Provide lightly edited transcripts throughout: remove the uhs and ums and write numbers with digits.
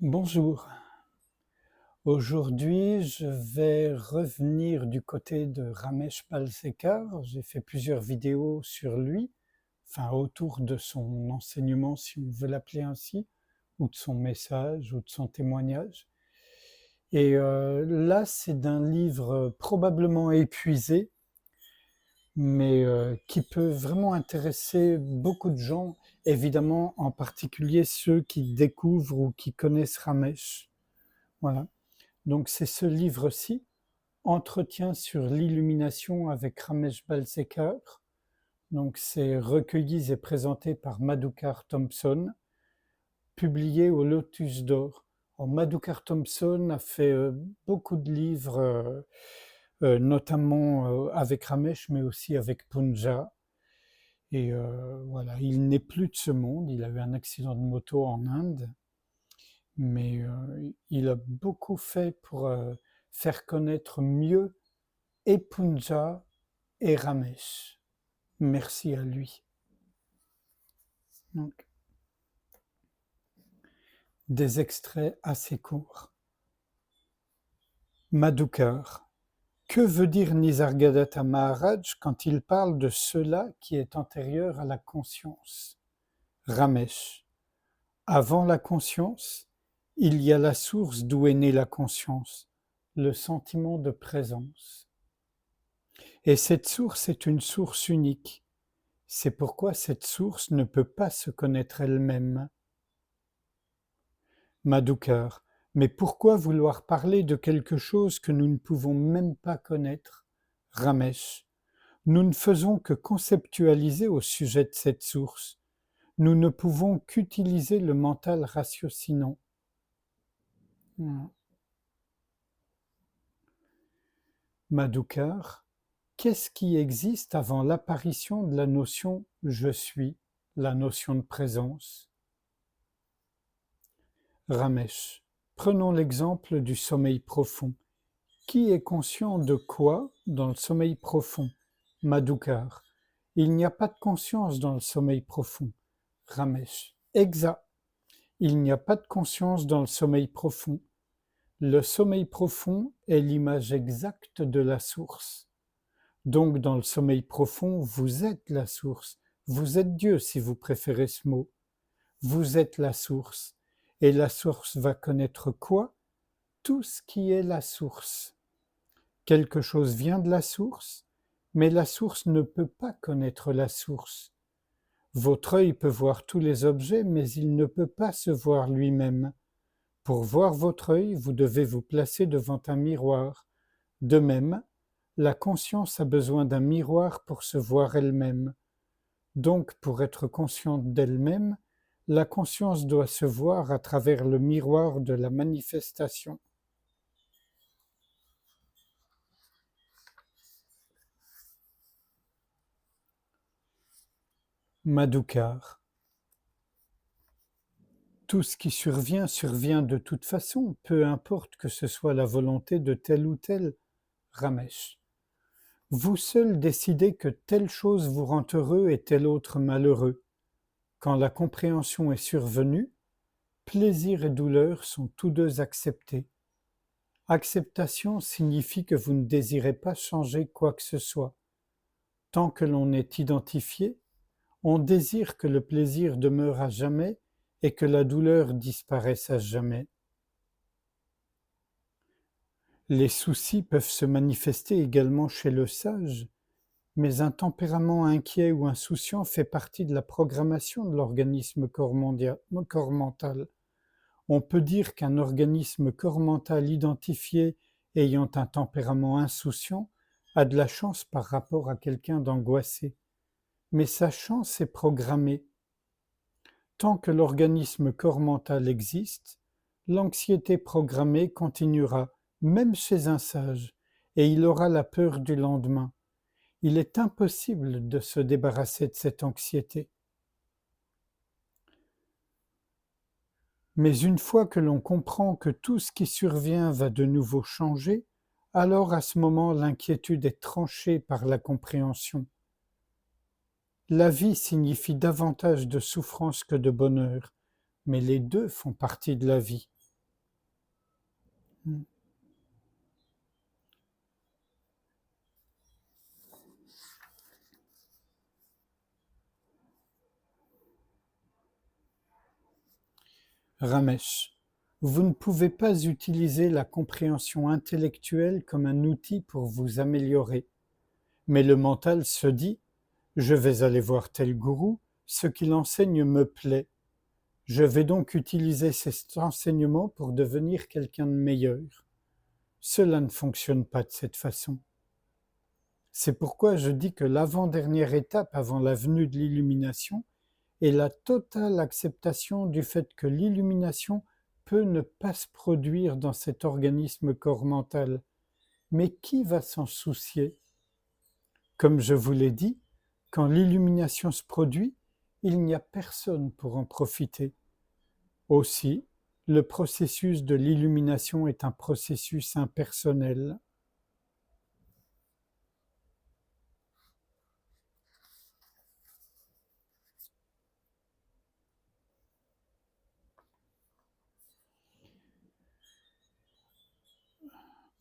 Bonjour. Aujourd'hui, je vais revenir du côté de Ramesh Balsekar. J'ai fait plusieurs vidéos sur lui, enfin autour de son enseignement, si on veut l'appeler ainsi, ou de son message, ou de son témoignage. Et là, c'est d'un livre probablement épuisé, mais qui peut vraiment intéresser beaucoup de gens, évidemment en particulier ceux qui découvrent ou qui connaissent Ramesh. Voilà. Donc c'est ce livre-ci, Entretien sur l'illumination avec Ramesh Balsekar. Donc c'est recueilli et présenté par Madhukar Thompson, publié au Lotus d'Or. Alors, Madhukar Thompson a fait beaucoup de livres, notamment avec Ramesh, mais aussi avec Punja. Et voilà, il n'est plus de ce monde. Il a eu un accident de moto en Inde. Mais il a beaucoup fait pour faire connaître mieux et Punja et Ramesh. Merci à lui. Donc, des extraits assez courts. Madhukar. Que veut dire Nisargadatta Maharaj quand il parle de cela qui est antérieur à la conscience? Ramesh. Avant la conscience, il y a la source d'où est née la conscience, le sentiment de présence. Et cette source est une source unique. C'est pourquoi cette source ne peut pas se connaître elle-même. Madhukar. Mais pourquoi vouloir parler de quelque chose que nous ne pouvons même pas connaître? Ramesh. Nous ne faisons que conceptualiser au sujet de cette source. Nous ne pouvons qu'utiliser le mental ratiocinant. Madhukar. Qu'est-ce qui existe avant l'apparition de la notion je suis, la notion de présence? Ramesh. Prenons l'exemple du sommeil profond. Qui est conscient de quoi dans le sommeil profond? Madhukar. Il n'y a pas de conscience dans le sommeil profond. Ramesh. Exact. Il n'y a pas de conscience dans le sommeil profond. Le sommeil profond est l'image exacte de la source. Donc dans le sommeil profond, vous êtes la source. Vous êtes Dieu si vous préférez ce mot. Vous êtes la source. Et la source va connaître quoi? Tout ce qui est la source. Quelque chose vient de la source, mais la source ne peut pas connaître la source. Votre œil peut voir tous les objets, mais il ne peut pas se voir lui-même. Pour voir votre œil, vous devez vous placer devant un miroir. De même, la conscience a besoin d'un miroir pour se voir elle-même. Donc, pour être consciente d'elle-même, la conscience doit se voir à travers le miroir de la manifestation. Madhukar. Tout ce qui survient, survient de toute façon, peu importe que ce soit la volonté de tel ou tel. Ramesh. Vous seul décidez que telle chose vous rend heureux et telle autre malheureux. Quand la compréhension est survenue, plaisir et douleur sont tous deux acceptés. Acceptation signifie que vous ne désirez pas changer quoi que ce soit. Tant que l'on est identifié, on désire que le plaisir demeure à jamais et que la douleur disparaisse à jamais. Les soucis peuvent se manifester également chez le sage, mais un tempérament inquiet ou insouciant fait partie de la programmation de l'organisme corps mental. On peut dire qu'un organisme corps mental identifié ayant un tempérament insouciant a de la chance par rapport à quelqu'un d'angoissé. Mais sa chance est programmée. Tant que l'organisme corps mental existe, l'anxiété programmée continuera, même chez un sage, et il aura la peur du lendemain. Il est impossible de se débarrasser de cette anxiété. Mais une fois que l'on comprend que tout ce qui survient va de nouveau changer, alors à ce moment l'inquiétude est tranchée par la compréhension. La vie signifie davantage de souffrance que de bonheur, mais les deux font partie de la vie. Ramesh, vous ne pouvez pas utiliser la compréhension intellectuelle comme un outil pour vous améliorer. Mais le mental se dit: je vais aller voir tel gourou, ce qu'il enseigne me plaît. Je vais donc utiliser cet enseignement pour devenir quelqu'un de meilleur. Cela ne fonctionne pas de cette façon. C'est pourquoi je dis que l'avant-dernière étape avant la venue de l'illumination est la totale acceptation du fait que l'illumination peut ne pas se produire dans cet organisme corps mental. Mais qui va s'en soucier? Comme je vous l'ai dit, quand l'illumination se produit, il n'y a personne pour en profiter. Aussi, le processus de l'illumination est un processus impersonnel.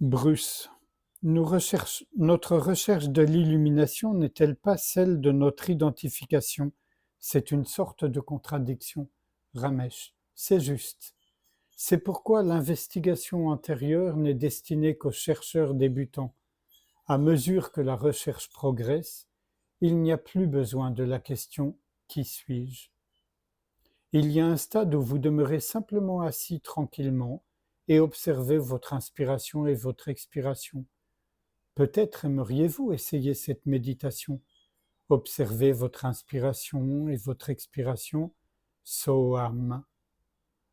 Bruce, notre recherche de l'illumination n'est-elle pas celle de notre identification? C'est une sorte de contradiction. Ramesh, c'est juste. C'est pourquoi l'investigation antérieure n'est destinée qu'aux chercheurs débutants. À mesure que la recherche progresse, il n'y a plus besoin de la question « Qui suis-je » Il y a un stade où vous demeurez simplement assis tranquillement et observez votre inspiration et votre expiration. Peut-être aimeriez-vous essayer cette méditation. Observez votre inspiration et votre expiration, Soham.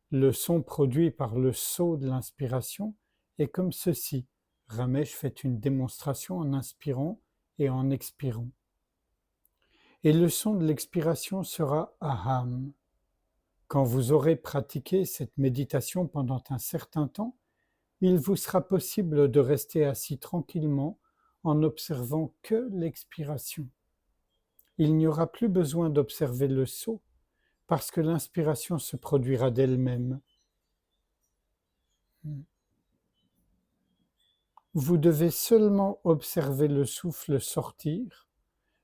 Le son produit par le so de l'inspiration est comme ceci. Ramesh fait une démonstration en inspirant et en expirant. Et le son de l'expiration sera Aham. Quand vous aurez pratiqué cette méditation pendant un certain temps, il vous sera possible de rester assis tranquillement en observant que l'expiration. Il n'y aura plus besoin d'observer le so parce que l'inspiration se produira d'elle-même. Vous devez seulement observer le souffle sortir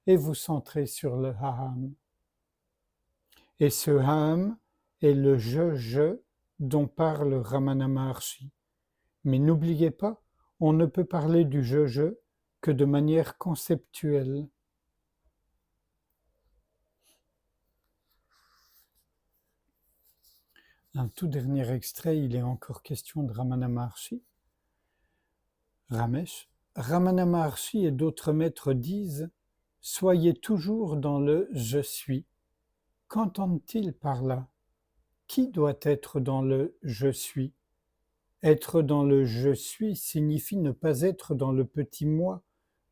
et vous centrer sur le Aham. Et ce Aham est le je dont parle Ramana Maharshi. Mais n'oubliez pas, on ne peut parler du je que de manière conceptuelle. Un tout dernier extrait, il est encore question de Ramana Maharshi. Ramesh, Ramana Maharshi et d'autres maîtres disent « Soyez toujours dans le « je suis ». Qu'entendent-ils par là? Qui doit être dans le « je suis » Être dans le « je suis » signifie ne pas être dans le petit moi,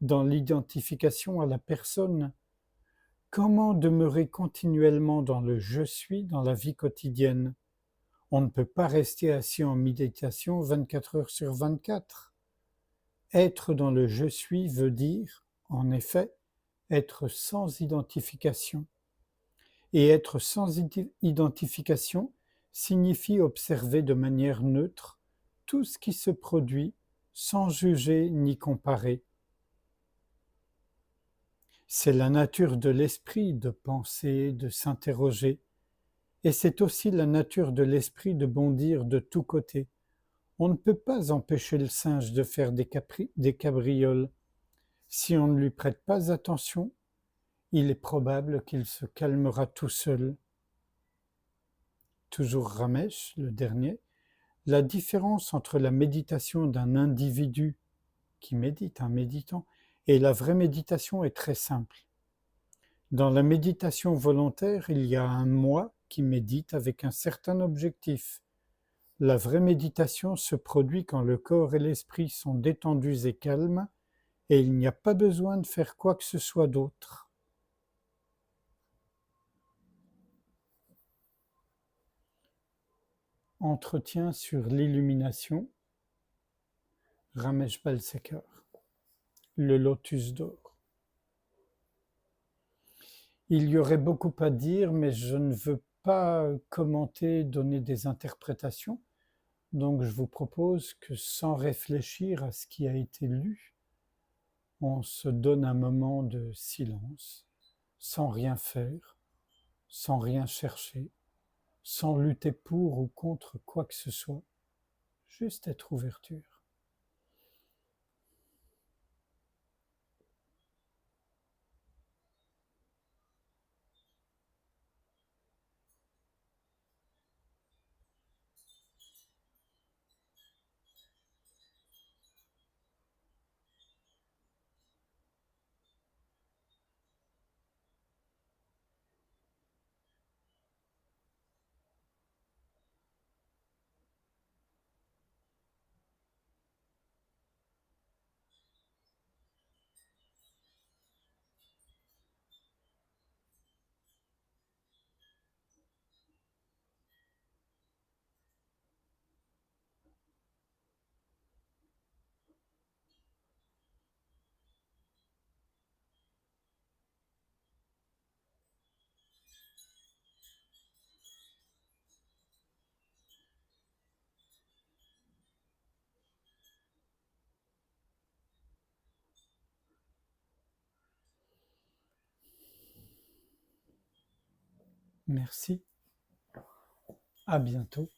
dans l'identification à la personne. Comment demeurer continuellement dans le « je suis » dans la vie quotidienne? On ne peut pas rester assis en méditation 24 heures sur 24. Être dans le « je suis » veut dire, en effet, être sans identification. Et être sans identification signifie observer de manière neutre tout ce qui se produit sans juger ni comparer. C'est la nature de l'esprit de penser, de s'interroger, et c'est aussi la nature de l'esprit de bondir de tous côtés. On ne peut pas empêcher le singe de faire des cabrioles. Si on ne lui prête pas attention, il est probable qu'il se calmera tout seul. Toujours Ramesh, le dernier, la différence entre la méditation d'un individu qui médite, un méditant, et la vraie méditation est très simple. Dans la méditation volontaire, il y a un moi qui médite avec un certain objectif. La vraie méditation se produit quand le corps et l'esprit sont détendus et calmes, et il n'y a pas besoin de faire quoi que ce soit d'autre. Entretien sur l'illumination, Ramesh Balsekar, le lotus d'or. Il y aurait beaucoup à dire, mais je ne veux pas commenter, donner des interprétations. Donc je vous propose que sans réfléchir à ce qui a été lu, on se donne un moment de silence, sans rien faire, sans rien chercher, sans lutter pour ou contre quoi que ce soit, juste être ouverture. Merci, à bientôt.